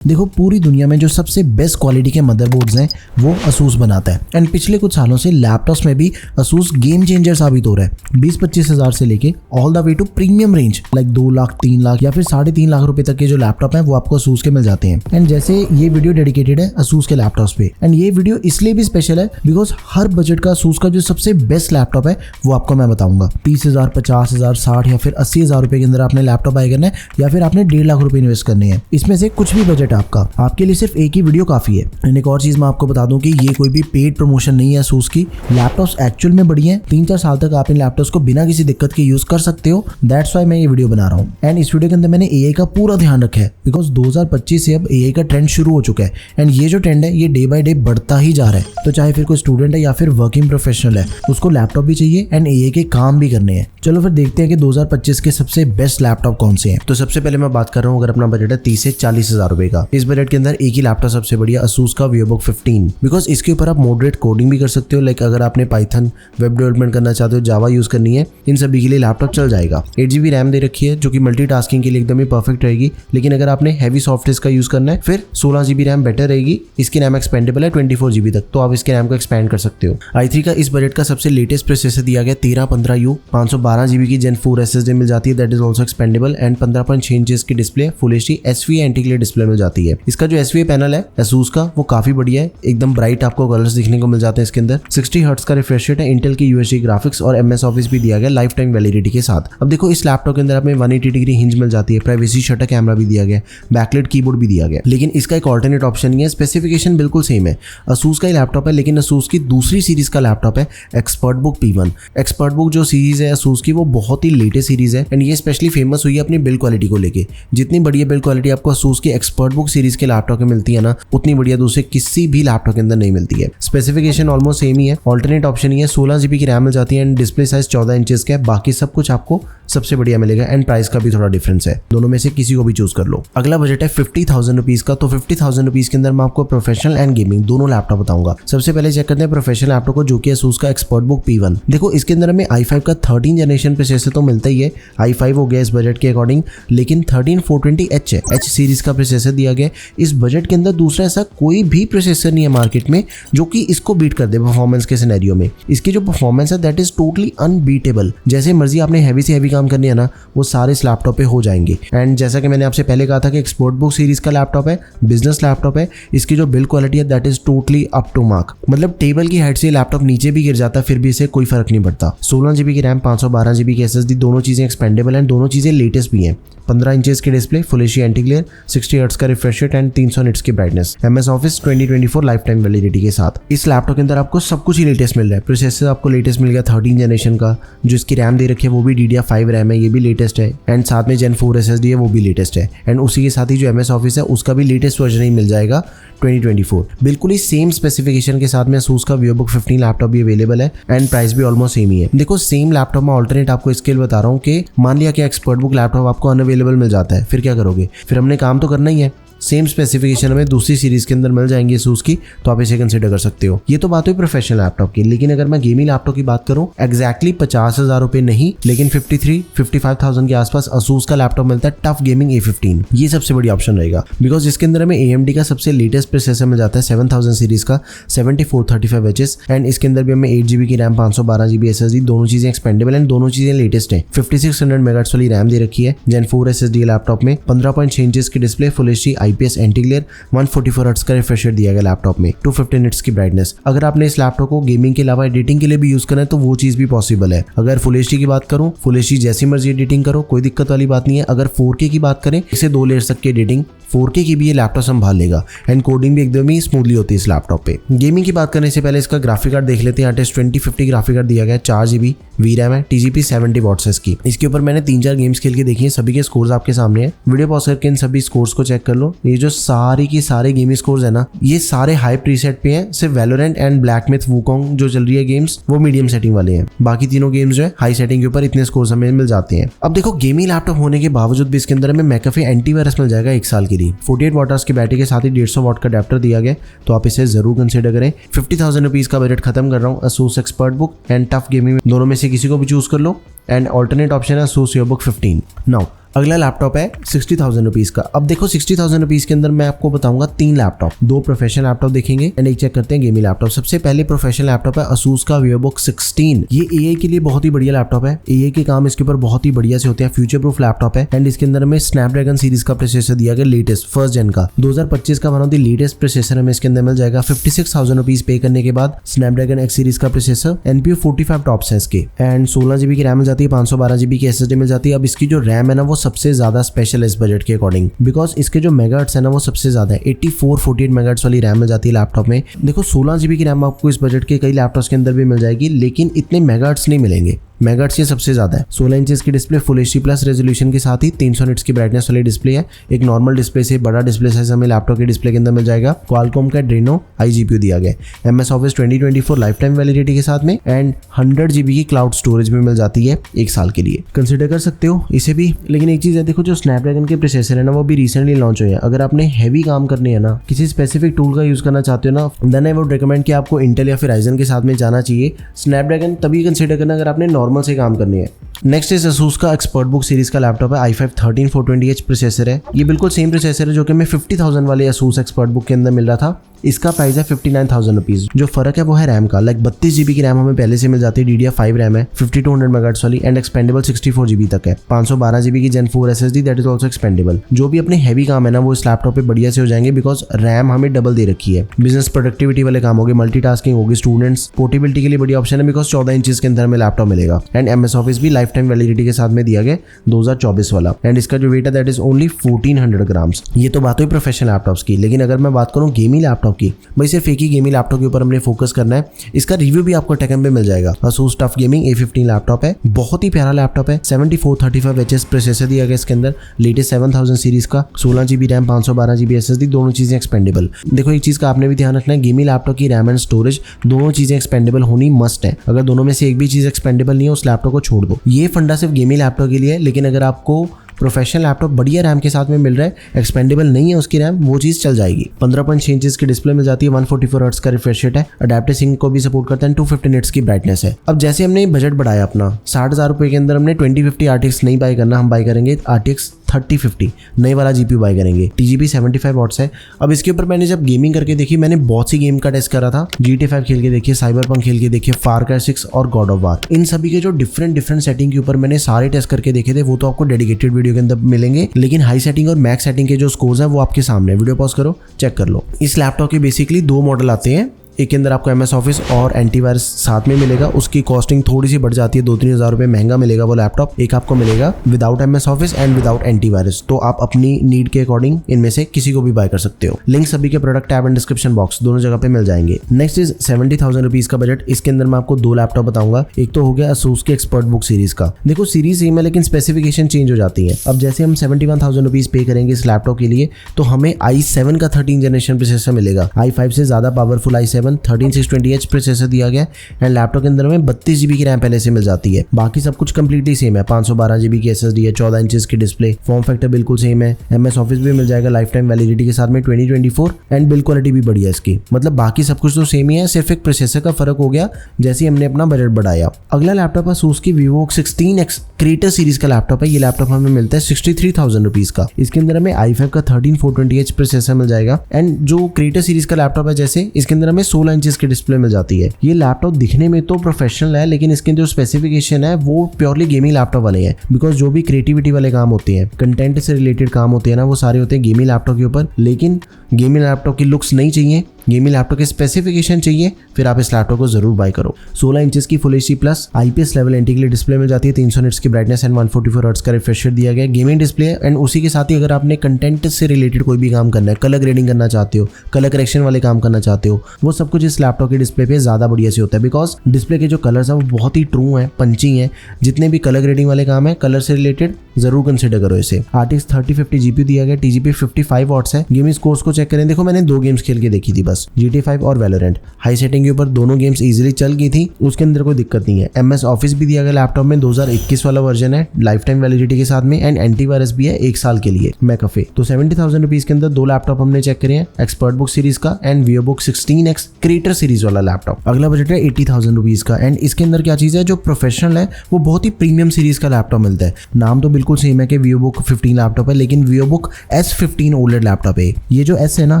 देखो पूरी दुनिया में जो सबसे बेस्ट क्वालिटी के मदरबोर्ड्स हैं वो ASUS बनाता है एंड पिछले कुछ सालों से लैपटॉप्स में भी ASUS गेम चेंजर साबित हो रहा है। 20-25 हज़ार से लेके all the way to premium range like 2 lakh 3 lakh या फिर 3.5 लाख रुपए तक के जो लैपटॉप हैं वो आपको ASUS के मिल जाते हैं। एंड जैसे ये वीडियो डेडिकेटेड है ASUS के लैपटॉप्स पे एंड ये वीडियो इसलिए भी स्पेशल है बिकॉज हर बजट का ASUS का जो सबसे बेस्ट लैपटॉप है वो आपको मैं बताऊंगा। 30,000 50,000 60 या फिर 80,000 रुपए के अंदर आपने लैपटॉप बाय करना है या फिर आपने 1.5 लाख रुपए इन्वेस्ट करने हैं। इसमें से कुछ भी बजट आपका, आपके लिए सिर्फ एक ही वीडियो काफी है। एंड एक और चीज मैं आपको बता दूं कि ये कोई भी पेड प्रमोशन नहीं है ASUS की। लैपटॉप्स एक्चुअल में बढ़िया है। 3-4 साल तक आप इन लैपटॉप्स को बिना किसी दिक्कत के यूज कर सकते हो। दैट्स व्हाई मैं ये वीडियो बना रहा हूँ। एंड इस वीडियो के अंदर मैंने AI का पूरा ध्यान रखा है बिकॉज 2025 से अब AI का ट्रेंड शुरू हो चुका है एंड ये जो ट्रेंड है ये डे बाय डे बढ़ता ही जा रहा है। तो चाहे फिर कोई स्टूडेंट है या फिर वर्किंग प्रोफेशनल है, उसको लैपटॉप भी चाहिए एंड AI के काम भी करने हैं। चलो फिर देखते हैं कि 2025 के सबसे बेस्ट लैपटॉप कौन से हैं। तो सबसे पहले मैं बात कर रहा हूँ, अगर अपना बजट है 30 से 40 हज़ार रुपए का, इस बजट के अंदर एक ही लैपटॉप सबसे बढ़िया ASUS का VivoBook 15 बिकॉज इसके ऊपर आप मॉडरेट कोडिंग भी कर सकते हो। लाइक अगर आपने पाइथन वेब डेवलपमेंट करना चाहते हो, जावा यूज करनी है, इन सभी के लिए लैपटॉप चल जाएगा। 8GB रैम दे रखी है जो कि मल्टीटास्किंग के लिए एकदम ही परफेक्ट रहेगी। लेकिन अगर आपने हैवी सॉफ्टवेयर का यूज करना है फिर 16GB रैम बेटर रहेगी। इसकी रैम एक्सपेंडेबल है 24GB तक, तो आप इसके रैम को एक्सपेंड कर सकते हो। i3 का इस बजट का सबसे लेटेस्ट प्रोसेसर दिया गया 1315U, 512GB की Gen 4 SSD मिल जाती है, that is also expandable and 15.6 inches की display full HD SVA anti glare display मिल जाती है। इसका जो SVA पैनल है ASUS का वो काफी बढ़िया है, एकदम ब्राइट आपको कलर्स दिखने को मिल जाते हैं इसके अंदर। 60 हर्ट्ज का रिफ्रेश रेट है, इंटेल की UHD ग्राफिक्स और MS ऑफिस भी दिया गया लाइफ टाइम वैलिडिटी के साथ। अब देखो इस लैपटॉप के अंदर आपने 180 डिग्री हिंज मिल जाती है, प्राइवेसी शटर कैमरा भी दिया गया, बैकलाइट कीबोर्ड भी दिया गया। लेकिन इसका एक ऑल्टरनेट ऑप्शन नहीं है। स्पेसिफिकेशन बिल्कुल सेम है, ASUS का ही लैपटॉप है लेकिन ASUS की दूसरी सीरीज का लैपटॉप है ExpertBook P1। ExpertBook जो सीरीज है ASUS की वो बहुत ही लेटेस्ट सीरीज है एंड ये स्पेशली फेमस हुई है अपनी बिल्ड क्वालिटी को लेके। जितनी बढ़िया बिल्ड क्वालिटी आपको ASUS की ExpertBook सीरीज के लैपटॉप में मिलती है ना, उतनी बढ़िया दूसरे किसी भी लैपटॉप के अंदर नहीं मिलती है। स्पेसिफिकेशन ऑलमोस्ट सेम ही है, ऑल्टरनेट ऑप्शन ही है। 16GB की रैम मिल जाती है एंड डिस्प्ले साइज 14 इंचेस का है। बाकी सब कुछ आपको सबसे बढ़िया मिलेगा एंड प्राइस का भी थोड़ा डिफरेंस है, दोनों में से किसी को भी चूज कर लो। अगला बजट है 50,000 रुपीज का। तो 50,000 रुपीज के अंदर मैं आपको प्रोफेशनल एंड गेमिंग दोनों लैपटॉप बताऊंगा। सबसे पहले चेक करते हैं प्रोफेशनल लैपटॉप को, जो कि ASUS का ExpertBook P1। देखो इसके अंदर हमें i5 का 13 जनरेशन प्रोसेसर तो मिलता ही है, i5 हो गया इस बजट के अकॉर्डिंग, लेकिन 13420H है, H सीरीज का प्रोसेसर दिया गया। इस बजट के अंदर दूसरा ऐसा कोई भी प्रोसेसर नहीं है मार्केट में जो कि इसको बीट कर दे परफॉर्मेंस के सिनेरियो में। इसकी जो परफॉर्मेंस है दैट इज टोटली अनबीटेबल। जैसे मर्जी आपने हैवी से हैवी काम करने है ना, वो सारे इस लैपटॉप पे हो जाएंगे। एंड जैसा कि मैंने आपसे पहले कहा था कि ExpertBook सीरीज का लैपटॉप है, बिजनेस लैपटॉप है, इसकी जो बिल्ड क्वालिटी है that is totally up to mark. मतलब टेबल की हाइट से लैपटॉप नीचे भी गिर जाता फिर भी इसे कोई फर्क नहीं पड़ता। 16GB की रैम, 512GB की SSD, दोनों चीजें एक्सपेंडेबल एंड दोनों चीजें लेटेस्ट भी हैं। 15 इंचेस की display, full HD anti glare, 60 hertz का रिफ्रेश रेट एंड 300 निट्स की brightness, MS office 2024 life time validity के साथ। इस लैपटॉप के अंदर आपको सब कुछ ही लेटेस्ट मिल रहा है। प्रोसेसर आपको लेटेस्ट मिल गया 13 जनरेशन का, जो इसकी रैम दे रखी है वो भी DDR5 रैम है, ये भी लेटेस्ट है एंड साथ में Gen 4 SSD है वो भी लेटेस्ट है एंड उसी के साथ ही जो MS ऑफिस है उसका भी लेटेस्ट वर्जन ही मिल जाएगा 2024। बिल्कुल ही सेम स्पेसिफिकेशन के साथ में ASUS का VivoBook 15 लैपटॉप भी अवेलेबल है एंड प्राइस भी ऑलमोस्ट सेम ही है। देखो सेम लैपटॉप में ऑल्टरनेट आपको इसके लिए बता रहा हूँ कि मान लिया कि ExpertBook लैपटॉप आपको अनअवेलेबल मिल जाता है, फिर क्या करोगे? फिर हमने काम तो करना ही है। सेम स्पेसिफिकेशन में दूसरी सीरीज के अंदर मिल जाएंगे ASUS की, तो आप इसे कंसिडर कर सकते हो। ये तो बात हुई प्रोफेशनल लैपटॉप की, लेकिन अगर मैं गेमिंग लैपटॉप की बात करूं, एग्जैक्टली 50,000 रुपए नहीं लेकिन 53-55,000 के आसपास ASUS का लैपटॉप मिलता है, टफ गेमिंग A15। ये सबसे बड़ी ऑप्शन रहेगा बिकॉज इसके अंदर हमें AMD का सबसे लेटेस्ट प्रोसेसर मिल जाता है 7000 सीरीज का 7435Hz एंड इसके अंदर भी हमें 8GB की रैम, 512GB SSD, दोनों चीजें एक्सपेंडेबल एंड दोनों चीजें लेटेस्ट है। 5600 MHz वाली रैम दे रखी है, Gen 4 SSD लैपटॉप में, 15.6 इंचेस की display, full HD IPS anti glare, 144 hertz का रिफ्रेश रेट दिया गया लैपटॉप में, 250 निट्स की ब्राइटनेस। अगर आपने इस लैपटॉप को गेमिंग के अलावा एडिटिंग के लिए भी यूज करना है तो वो चीज भी पॉसिबल है। अगर फुल HD की बात करूं, फुल HD जैसी मर्जी एडिटिंग करो, कोई दिक्कत वाली बात नहीं है। अगर 4K की बात करें, इसे 2 लेयर्स तक की एडिटिंग 4K की भी ये लैपटॉप संभाल लेगा एंड कोडिंग भी एकदम ही स्मूथली होती है इस लैपटॉप पे। गेमिंग की बात करने से पहले इसका ग्राफिक कार्ड देख लेते हैं। RTX 2050 ग्राफिक कार्ड दिया गया है, 4GB VRAM है, TGP 70 वॉट्स है इसकी। इसके ऊपर मैंने 3-4 गेम्स खेल के देखी है, सभी के स्कोर्स आपके सामने हैं। वीडियो पॉज करके इन सभी स्कोर्स को चेक कर लो। ये जो सारी की सारे गेमिंग स्कोर्स है ना, ये सारे हाई प्रीसेट पे हैं। सिर्फ Valorant and black myth Wukong जो चल रही है गेम्स, वो मीडियम सेटिंग वाले हैं। बाकी तीनों गेम्स जो है हाई सेटिंग के ऊपर इतने स्कोर्स हमें मिल जाते हैं। अब देखो गेमिंग लैपटॉप होने के बावजूद भी इसके अंदर हमें मैकेफे एंटीवायरस मिल जाएगा 1 साल के लिए। 48 वॉट की बैटरी के साथ ही 150 वॉट का अडेप्टर दिया गया, तो आप इसे जरूर कंसिडर करें। 50,000 रुपीज का बजट खत्म कर रहा हूँ। ASUS ExpertBook and TUF gaming दोनों में से किसी को भी चूज कर लो एंड ऑल्टरनेट ऑप्शन है ASUS VivoBook 15। नाउ अगला लैपटॉप है 60,000 रुपीज का। अब देखो 60,000 रुपीज के अंदर मैं आपको बताऊंगा 3 लैपटॉप, 2 प्रोफेशनल लैपटॉप देखेंगे एंड एक चेक करते हैं गेमिंग लैपटॉप। सबसे पहले प्रोफेशनल लैपटॉप है Asus का VivoBook 16। ये AI के लिए बहुत ही बढ़िया लैपटॉप है, AI के काम इसके ऊपर बहुत ही बढ़िया से होते हैं, फ्यूचर प्रूफ लैपटॉप है एंड इसके अंदर हमें स्नैपड्रैगन सीरीज का प्रोसेसर दिया गया, लेटेस्ट फर्स्ट जेन का 2025 का one of the latest processor हमें इसके अंदर मिल जाएगा। 56,000 रुपीज पे करने के बाद स्नैपड्रैगन X सीरीज का प्रोसेसर, NPU 45 टॉप्स है इसके एंड 16 GB की रैम मिल जाती है, 512 GB की SSD मिल जाती है। अब इसकी जो रैम है ना वो सबसे ज्यादा स्पेशल है इस बजट के अकॉर्डिंग, बिकॉज इसके जो मेगाहर्ट्ज है ना वो सबसे ज्यादा है, 8448 मेगाहर्ट्ज वाली रैम मिल जाती है लैपटॉप में। देखो 16 GB की रैम आपको इस बजट के कई लैपटॉप्स के अंदर भी मिल जाएगी, लेकिन इतने मेगाहर्ट्ज नहीं मिलेंगे, मेगाहर्ट्ज ये सबसे ज्यादा है। 16 इंचेस की display full HD plus resolution के साथ ही 300 निट्स की ब्राइटनेस वाली डिस्प्ले है। एक नॉर्मल डिस्प्ले से बड़ा डिस्प्ले साइज हमें लैपटॉप के डिस्प्ले के अंदर मिल जाएगा। Qualcomm का Adreno iGPU दिया गया है। MS Office 2024 life time validity के साथ में एंड 100 GB की क्लाउड स्टोरेज भी मिल जाती है 1 साल के लिए। कंसिडर कर सकते हो इसे भी। लेकिन एक चीज है, देखो जो स्नैपड्रैगन के प्रोसेसर है ना वो भी रिसेंटली लॉन्च हुए हैं। अगर आपने हैवी काम करनी है ना, किसी स्पेसिफिक टूल का यूज करना चाहते हो ना, देन आई वुड रिकमेंड कि आपको इंटेल या फिर Ryzen के साथ में जाना चाहिए। स्नैपड्रैगन तभी कंसिडर करना अगर आपने नॉर्मल से काम करनी है। नेक्स्ट इज Asus का ExpertBook सीरीज का लैपटॉप है, i5 13420H प्रोसेसर है। ये बिल्कुल सेम प्रोसेसर है जो कि हमें 50,000 वाले Asus ExpertBook के अंदर मिल रहा था। इसका प्राइस है 59,000 रुपीज। जो फर्क है वो है रैम का, लाइक 32 GB की रैम हमें पहले से मिल जाती है, DDR5 रैम है, 5200 मेगाहर्ट्ज वाली एंड एक्सपेंडेबल 64 GB तक है। 512 GB की Gen 4 SSD that is also expendable. जो भी अपने हैवी काम है ना वो इस लैपटॉप पे बढ़िया से हो जाएंगे, बिकॉज रैम हमें डबल दे रखी है। बिजनेस प्रोडक्टिविटी वाले काम होगी, मल्टीटास्किंग होगी, स्टूडेंट्स पोर्टेबिलिटी के लिए बढ़िया ऑप्शन है, बिकॉज 14 इंचेस के अंदर हमें लैपटॉप मिलेगा एंड MS Office भी लाइफ टाइम वैलिडिटी के साथ में दिया गया 2024 वाला एंड इसका जो वेट है दैट इज ओनली 1400 ग्राम्स। ये तो बात हुई प्रोफेशनल लैपटॉप्स की, लेकिन अगर मैं बात करूँ गेमिंग लैपटॉप की, भाई सिर्फ एक ही गेमिंग लैपटॉप के ऊपर हमने फोकस करना है। इसका रिव्यू भी आपको टेकन पे मिल जाएगा। Asus TUF gaming A15 laptop है, बहुत ही प्यारा लैपटॉप है। 7435HS प्रोसेसर दिया गया इसके अंदर, लेटेस्ट 7000 सीरीज का, 16 GB रैम, 512 GB SSD, दोनों चीजें एक्सपेंडेबल। देखो एक चीज का आपने भी ध्यान रखना है, गेमिंग लैपटॉप की रैम एंड स्टोरेज दोनों चीजें एक्सपेंडेबल होनी मस्ट है। अगर दोनों में से एक भी चीज एक्सपेंडेबल नहीं है उस लैपटॉप को छोड़ दो। ये फंडा सिर्फ गेमिंग लैपटॉप के लिए है, लेकिन अगर आपको प्रोफेशनल लैपटॉप बढ़िया रैम के साथ में मिल रहा है, एक्सपेंडेबल नहीं है उसकी रैम, वो चीज चल जाएगी। 15.6 इंचेस की डिस्प्ले मिल जाती है, 144 हर्ट्ज का रिफ्रेश रेट है, अडैप्टिव सिंक को भी सपोर्ट करता है, 250 निट्स की ब्राइटनेस है। अब जैसे हमने बजट बढ़ाया अपना 60,000 रुपए के अंदर, हमने 2050 RTX नहीं बाय करना, हम बाय करेंगे RTX 3050 नए वाला GPU बाय करेंगे। TGP 75 वॉट्स है। अब इसके ऊपर मैंने जब गेमिंग करके देखी, मैंने बहुत सी गेम का टेस्ट करा था। GTA 5 खेल के देखिए, Cyberpunk खेल के देखिए, Far Cry 6 और God of War, इन सभी के जो डिफरेंट सेटिंग के ऊपर मैंने सारे टेस्ट करके देखे थे, वो तो आपको डेडिकेटेड वीडियो के अंदर मिलेंगे, लेकिन हाई सेटिंग और मैक्स सेटिंग के जो स्कोर्स हैं वो आपके सामने। वीडियो पॉज करो, चेक कर लो। इस लैपटॉप के बेसिकली 2 मॉडल आते हैं, एक के अंदर आपको MS Office और एंटीवायरस साथ में मिलेगा, उसकी कॉस्टिंग थोड़ी सी बढ़ जाती है, 2-3 हज़ार रुपए महंगा मिलेगा वो लैपटॉप। एक आपको मिलेगा without MS Office and without antivirus, तो आप अपनी नीड के अकॉर्डिंग इनमें से किसी को भी बाय कर सकते हो। लिंक सभी के product tab and description box दोनों जगह पे मिल जाएंगे। नेक्स्ट इज 70,000 रुपीज का बजट। इसके अंदर मैं आपको 2 लैपटॉप बताऊंगा। एक तो हो गया Asus के ExpertBook सीरीज का। देखो सीरीज सेम है लेकिन स्पेसिफिकेशन चेंज हो जाती है। अब जैसे हम 71,000 रुपीज पे करेंगे इस लैपटॉप के लिए, तो हमें i7 का 13 जनरेशन प्रोसेसर मिलेगा, i5 से ज्यादा पावरफुल i7 13620H प्रोसेसर दिया गया एंड लैपटॉप के अंदर में 32 GB की रैम पहले से मिल जाती है। बाकी सब कुछ कंप्लीटली सेम है, 512 GB की SSD है, 14 इंचेस की डिस्प्ले, फॉर्म फैक्टर बिल्कुल सेम है, MS Office भी मिल जाएगा लाइफ टाइम वैलिडिटी के साथ में 2024 एंड बिल्ड क्वालिटी भी बढ़िया इसकी। मतलब बाकी सब कुछ तो सेम ही है, सिर्फ एक प्रोसेसर का फर्क हो गया जैसे हमने अपना बजट बढ़ाया। अगला लैपटॉप है Asus की VivoBook 16X क्रिएटर सीरीज का लैपटॉप है। ये लैपटॉप हमें मिलता है 63,000 रुपीज का। इसके अंदर हमें i5 का 13420H प्रोसेसर मिल जाएगा एंड जो क्रिएटर सीरीज का लैपटॉप है जैसे इसके अंदर हमें 16 इंचेस की डिस्प्ले मिल जाती है। ये लैपटॉप दिखने में तो प्रोफेशनल है, लेकिन इसके जो स्पेसिफिकेशन है वो प्योरली गेमिंग लैपटॉप वाले हैं, बिकॉज जो भी क्रिएटिविटी वाले काम होते हैं, कंटेंट से रिलेटेड काम होते हैं ना, वो सारे होते हैं गेमिंग लैपटॉप के ऊपर। लेकिन गेमिंग लैपटॉप की लुक्स नहीं चाहिए, गेमिंग लैपटॉप के स्पेसिफिकेशन चाहिए, फिर आप इस लैपटॉप को जरूर बाय करो। 16 इंचेस की full HD plus IPS level anti के लिए डिस्प्ले मिल जाती है, 300 निट्स की ब्राइटनेस एंड 144 हर्ट्ज का रिफ्रेश रेट दिया गया है। गेमिंग डिस्प्ले एंड उसी के साथ ही अगर आपने कंटेंट से रिलेटेड कोई भी काम करना है, कलर ग्रेडिंग करना चाहते हो, कलर करेक्शन वाले काम करना चाहते हो, वो सब कुछ इस लैपटॉप के डिस्प्ले पे ज्यादा बढ़िया से होता है, बिकॉज डिस्प्ले के जो कलर्स हैं वो बहुत ही ट्रू हैं, पंची हैं। जितने भी कलर ग्रेडिंग वाले काम है, कलर से रिलेटेड जरूर कंसिडर करो इसे। RTX 3050 GPU दिया गया, TGP 55 वॉट्स है। गेमिंग स्कोर्स को चेक करें, देखो मैंने 2 गेम्स खेल के देखी थी बस, अस, GTA 5 और वैलोरेंट। हाई सेटिंग के ऊपर दोनों गेम्स इजीली चल गई थी, उसके अंदर कोई दिक्कत नहीं है। MS ऑफिस भी दिया गया लैपटॉप में, 2021 वाला वर्जन है लाइफ टाइम वैलिडिटी के साथ में, एंड एंटीवायरस भी है 1 साल के लिए मैकअफे। तो 70,000 रुपीज के अंदर दो लैपटॉप हमने चेक करे हैं, एक्सपर्ट बुक सीरीज का and VivoBook 16X creator series वाला लैपटॉप। अगला बजट है 80,000 रुपीज का, एंड इसके अंदर क्या चीज है, जो प्रोफेशनल है वो बहुत ही प्रीमियम सीरीज का लैपटॉप मिलता है। नाम तो बिल्कुल सेम है कि VivoBook 15 लैपटॉप है, लेकिन VivoBook S15 OLED लैपटॉप है। ये जो S है ना,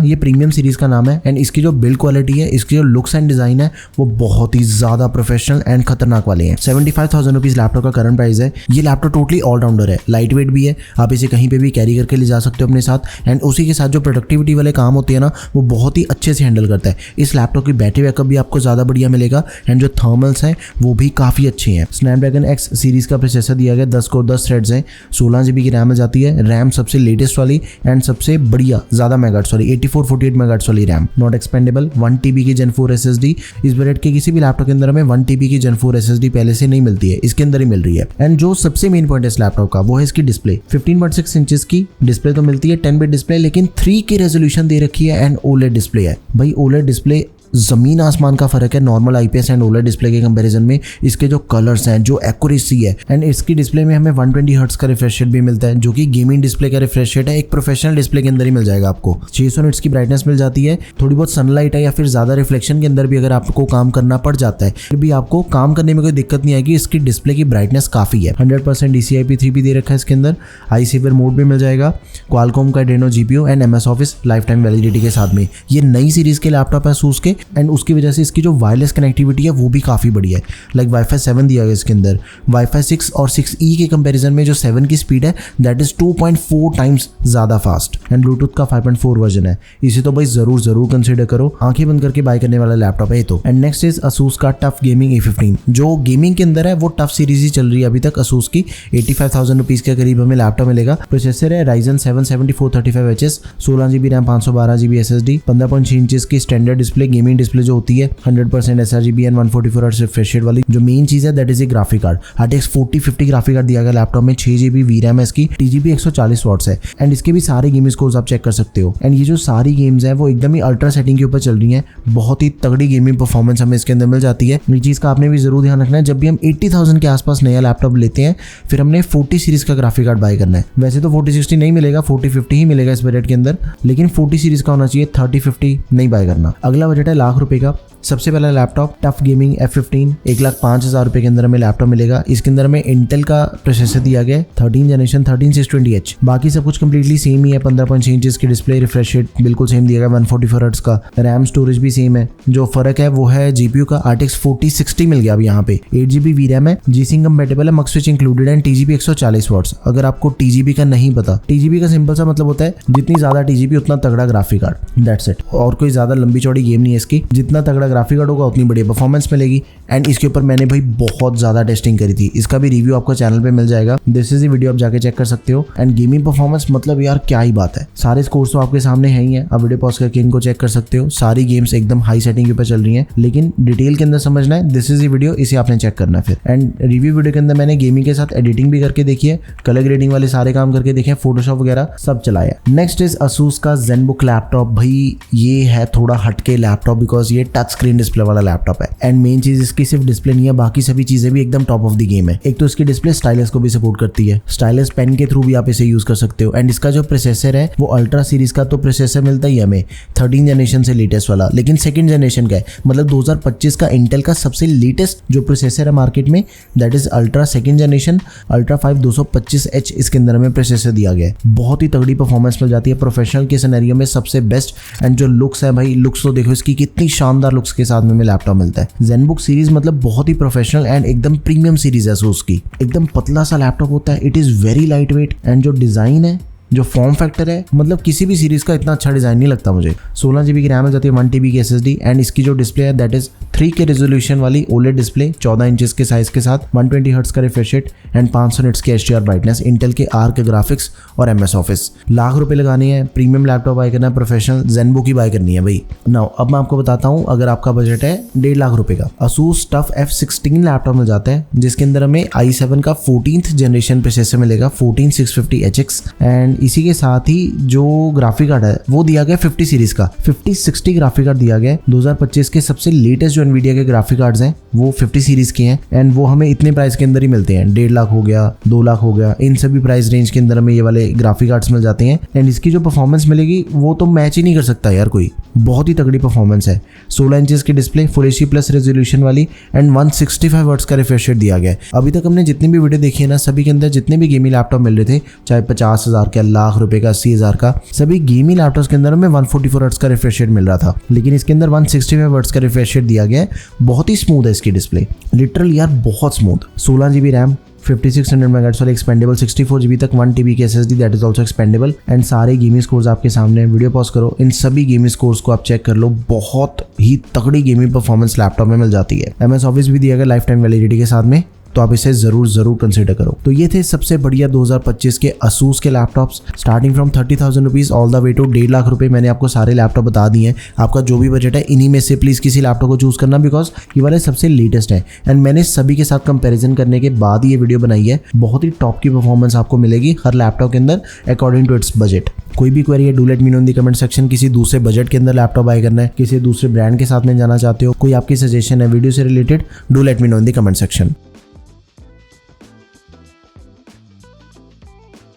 ये प्रीमियम सीरीज का नाम है, एंड इसकी जो बिल्ड क्वालिटी है, इसकी जो लुक्स एंड डिजाइन है, वो बहुत ही ज्यादा प्रोफेशनल एंड खतरनाक वाले हैं। 75,000 रुपीज लैपटॉप का करंट प्राइस है। ये लैपटॉप टोटली ऑलराउंडर है, लाइट वेट भी है, आप इसे कहीं पे भी कैरी करके ले जा सकते हो अपने साथ, एंड उसी के साथ जो प्रोडक्टिविटी वाले काम होते हैं ना, वो बहुत ही अच्छे से हैंडल करता है। इस लैपटॉप की बैटरी बैकअप भी आपको ज़्यादा बढ़िया मिलेगा, एंड जो थर्मल्स हैं वो भी काफ़ी अच्छे हैं। स्नैपड्रैगन X सीरीज़ का प्रोसेसर दिया गया, 10 कोर 10 थ्रेड्स हैं, 16 GB की रैम में जाती है। रैम सबसे लेटेस्ट वाली एंड सबसे बढ़िया ज़्यादा मेगाहर्ट्ज़ वाली 8448 मेगाहर्ट्ज़ वाली रैम, नॉट एक्सपेंडेबल। 1 TB की Gen 4 SSD। इस बजट के किसी भी लैपटॉप के अंदर हमें 1 TB की Gen 4 SSD पहले से नहीं मिलती है, इसके अंदर ही मिल रही है। एंड जो सबसे मेन पॉइंट है इस लैपटॉप का, वो है इसकी डिस्प्ले। 15.6 इंचेस की डिस्प्ले तो मिलती है, 10 बिट डिस्प्ले, लेकिन 3K रेजोल्यूशन दे रखी है एंड OLED डिस्प्ले है। भाई OLED डिस्प्ले जमीन आसमान का फर्क है normal IPS and OLED display के कंपैरिजन में। इसके जो कलर्स हैं, जो एक्यूरेसी है, एंड इसकी डिस्प्ले में हमें 120 हर्ट्ज का रिफ्रेश रेट भी मिलता है, जो कि गेमिंग डिस्प्ले का रिफ्रेश रेट है, एक प्रोफेशनल डिस्प्ले के अंदर ही मिल जाएगा आपको। 600 निट्स की ब्राइटनेस मिल जाती है। थोड़ी बहुत सनलाइट है या फिर ज्यादा रिफ्लेक्शन के अंदर भी अगर आपको काम करना पड़ जाता है, फिर भी आपको काम करने में कोई दिक्कत नहीं आएगी। इसकी डिस्प्ले की ब्राइटनेस काफी है। 100% DCI-P3 भी दे रखा है इसके अंदर, आई सेवर मोड भी मिल जाएगा, क्वालकॉम का Adreno GPU and MS office life time validity के साथ में। ये नई सीरीज के लैपटॉप है ASUS के, एंड उसकी वजह से इसकी जो वायरलेस कनेक्टिविटी है वो भी काफ़ी बढ़िया है। लाइक Wi-Fi 7 दिया गया इसके अंदर। Wi-Fi 6 और 6E के कंपैरिजन में जो 7 की स्पीड है, दैट इज 2.4 टाइम्स ज़्यादा फास्ट, एंड ब्लूटूथ का 5.4 वर्जन है। इसे तो भाई ज़रूर कंसिडर करो, आंखें बंद करके बाय करने वाला लैपटॉप है तो। एंड नेक्स्ट इज ASUS का टफ गेमिंग A15, जो गेमिंग के अंदर है वो टफ सीरीज ही चल रही है अभी तक ASUS की। 85,000 रुपीज़ के करीब हमें लैपटॉप मिलेगा। प्रोसेसर है Ryzen 7 7435HS, 16 GB RAM, 512 GB SSD, 15.6 inches की स्टैंडर्ड डिस्प्ले, गेमिंग डिस्प्ले जो होती है, 100% sRGB and 144 hertz refresh rate वाली। जो मेन चीज है that is a graphic card. RTX 4050 graphic card दिया गया लैपटॉप में, 6 GB VRAM है इसकी, TGP 140 वॉट्स है, एंड इसके भी सारे गेमिंग स्कोर्स आप चेक कर सकते हो। एंड ये जो सारी गेम्स हैं वो एकदम ही अल्ट्रा सेटिंग के ऊपर चल रही हैं, बहुत ही तगड़ी गेमिंग परफॉर्मेंस हमें इसके अंदर मिल जाती है। ये चीज का आपने भी जरूर ध्यान रखना है, जब भी हम 80,000 के आसपास नया लैपटॉप लेते हैं, फिर हमने 40 सीरीज का ग्राफिक कार्ड बाय करना है। वैसे तो 4060 नहीं मिलेगा, 4050 ही मिलेगा इस बजट के अंदर, लेकिन 40 सीरीज का होना चाहिए, 3050 नहीं बाय करना। अगला बजट है ₹1,00,000 का। सबसे पहला लैपटॉप टफ गेमिंग F15, 1,05,000 रुपए के अंदर हमें लैपटॉप मिलेगा। इसके अंदर हमें इंटेल का प्रोसेसर दिया गया है, 13 जनरेशन 13620H। बाकी सब कुछ कंप्लीटली सेम ही है। 15.6 इंचेस की डिस्प्ले, रिफ्रेश रेट बिल्कुल सेम दिया गया, 144 हर्ट्ज का। रैम स्टोरेज भी सेम है। जो फर्क है वो है GPU का, RTX 4060 मिल गया अब यहाँ पे। 8 GB VRAM है, G-Sync कंपेटेबल है, मक्स स्विच इंक्लूडेड है, TGP 140 वॉट्स। अगर आपको TGP का नहीं पता, TGP का सिंपल सा मतलब होता है जितनी ज्यादा TGP उतना तगड़ा ग्राफिक कार्ड, दैट्स इट। और कोई ज्यादा लंबी चौड़ी गेम नहीं है इसकी, जितना तगड़ा ग्राफिक कार्ड होगा उतनी बढ़िया परफॉर्मेंस मिलेगी। एंड इसके ऊपर मैंने भाई बहुत ज्यादा टेस्टिंग करी थी, इसका भी रिव्यू आपको चैनल पे मिल जाएगा, दिस इज द वीडियो, आप जाके चेक कर सकते हो। एंड गेमिंग परफॉर्मेंस मतलब यार क्या ही बात है, सारे स्कोर्स तो आपके सामने है ही है, आप वीडियो पॉज करके इनको चेक कर सकते हो। सारी गेम्स एकदम हाई सेटिंग के ऊपर चल रही हैं, लेकिन डिटेल के अंदर समझना है, दिस इज द वीडियो, इसे आपने चेक करना है फिर। एंड रिव्यू वीडियो के अंदर मैंने गेमिंग के साथ एडिटिंग भी करके देखी है, कलर ग्रेडिंग वाले सारे काम करके देखे, फोटोशॉप वगैरह सब चलाया। नेक्स्ट इज ASUS का ZenBook लैपटॉप। भाई ये है थोड़ा हटके लैपटॉप, बिकॉज ये टच स्क्रीन डिस्प्ले वाला लैपटॉप है। एंड मेन चीज इसकी सिर्फ डिस्प्ले नहीं है, बाकी सभी चीजें भी एकदम टॉप ऑफ द गेम है। एक तो इसकी डिस्प्ले स्टाइलस को भी सपोर्ट करती है, स्टाइलस पेन के थ्रू भी आप इसे यूज कर सकते हो। एंड इसका जो प्रोसेसर है वो अल्ट्रा सीरीज का तो प्रोसेसर मिलता ही हमें 13 जनरेशन से लेटेस्ट वाला, लेकिन सेकंड जनरेशन का है, मतलब 2025 का इंटेल का सबसे लेटेस्ट जो प्रोसेसर है मार्केट में, that is ultra second generation, ultra 5 225H इसके अंदर हमें प्रोसेसर दिया गया है। बहुत ही तगड़ी परफॉर्मेंस मिल जाती है प्रोफेशनल के सिनेरियो में, सबसे बेस्ट। एंड जो लुक्स है भाई, लुक्स तो देखो इसकी कितनी शानदार लुक्स के साथ में लैपटॉप मिलता है। ZenBook सीरीज मतलब बहुत ही प्रोफेशनल एंड एकदम प्रीमियम सीरीज है ASUS की। एकदम पतला सा लैपटॉप होता है, it is very light weight, and जो डिजाइन है, जो फॉर्म फैक्टर है, मतलब किसी भी सीरीज का इतना अच्छा डिजाइन नहीं लगता मुझे। 16 GB की रैम मिल जाती है, 1 TB की SSD, एंड इसकी जो डिस्प्ले है दैट इज 3K रेजोल्यूशन वाली OLED डिस्प्ले, 14 इंचेस के साइज के साथ, 120 हर्ट्ज का रिफ्रेश रेट एंड 500 निट्स की HDR ब्राइटनेस, इंटेल के ARC ग्राफिक्स और MS ऑफिस। ₹1,00,000 लगाने हैं, प्रीमियम लैपटॉप बाय करना है, प्रोफेशनल ZenBook ही बाय करनी है भाई। नाउ अब मैं आपको बताता हूँ, अगर आपका बजट है ₹1,50,000 का, ASUS TUF F16 लैपटॉप मिल जाता है, जिसके अंदर हमें i7 का 14th जनरेशन प्रोसेसर मिलेगा, 14650HX। एंड इसी के साथ ही जो ग्राफिक कार्ड है वो दिया गया 50 सीरीज का 5060 ग्राफिक कार्ड दिया गया है। 2025 के सबसे लेटेस्ट जो एनवीडिया के ग्राफिक कार्ड्स हैं वो 50 सीरीज के हैं एंड वो हमें इतने प्राइस के अंदर ही मिलते हैं। 1.5 लाख हो गया, 2 लाख हो गया, इन सभी प्राइस रेंज के अंदर हमें ये वाले ग्राफिक कार्ड्स मिल जाते हैं एंड इसकी जो परफॉर्मेंस मिलेगी वो तो मैच ही नहीं कर सकता यार कोई, बहुत ही तगड़ी परफॉर्मेंस है। 16 इंचेस की display, full HD plus resolution वाली एंड 165 हर्ट्ज का रिफ्रेश रेट दिया गया है। अभी तक हमने जितनी भी वीडियो देखी है ना, सभी के अंदर जितने भी गेमिंग लैपटॉप मिल रहे थे, चाहे 50,000 का, लाख रुपए का, 80,000 का, सभी गेमिंग लैपटॉप्स के अंदर हमें 144 हर्ट्ज का रिफ्रेश रेट मिल रहा था, लेकिन इसके अंदर 165 हर्ट्ज का रिफ्रेश रेट दिया गया है। बहुत ही स्मूथ है इसकी डिस्प्ले, लिटरली यार बहुत स्मूथ। 16 GB रैम, 5600 मेगाहर्ट्ज वाले एक्सपेंडेबल, 64 GB तक 1 TB के SSD that is also expandable and सारे गेमिंग स्कोर्स आपके सामने। वीडियो पॉज करो, इन सभी गेमिंग स्कोर्स को आप चेक कर लो। बहुत ही तगड़ी गेमिंग परफॉर्मेंस लैपटॉप में मिल जाती है। MS ऑफिस भी दिया गया लाइफ टाइम वैलिडिटी के साथ में, तो आप इसे जरूर कंसिडर करो। तो ये थे सबसे बढ़िया 2025 के ASUS के laptops, starting from 30,000 rupees all the way to 1.5 lakh रुपए। मैंने आपको सारे लैपटॉप बता दिए हैं। आपका जो भी बजट है इन्हीं में से प्लीज किसी लैपटॉप को चूज करना, बिकॉज ये वाले सबसे लेटेस्ट है एंड मैंने सभी के साथ कंपेरिजन करने के बाद ये वीडियो बनाई है। बहुत ही टॉप की परफॉर्मेंस आपको मिलेगी हर लैपटॉप के अंदर अकॉर्डिंग टू इट्स बजट। कोई भी क्वेरी है do let me know in the comment section. किसी दूसरे बजट के अंदर लैपटॉप बाय करना है, किसी दूसरे ब्रांड के साथ में जाना चाहते हो, कोई आपकी सजेशन है वीडियो से related, do let me know in the comment section.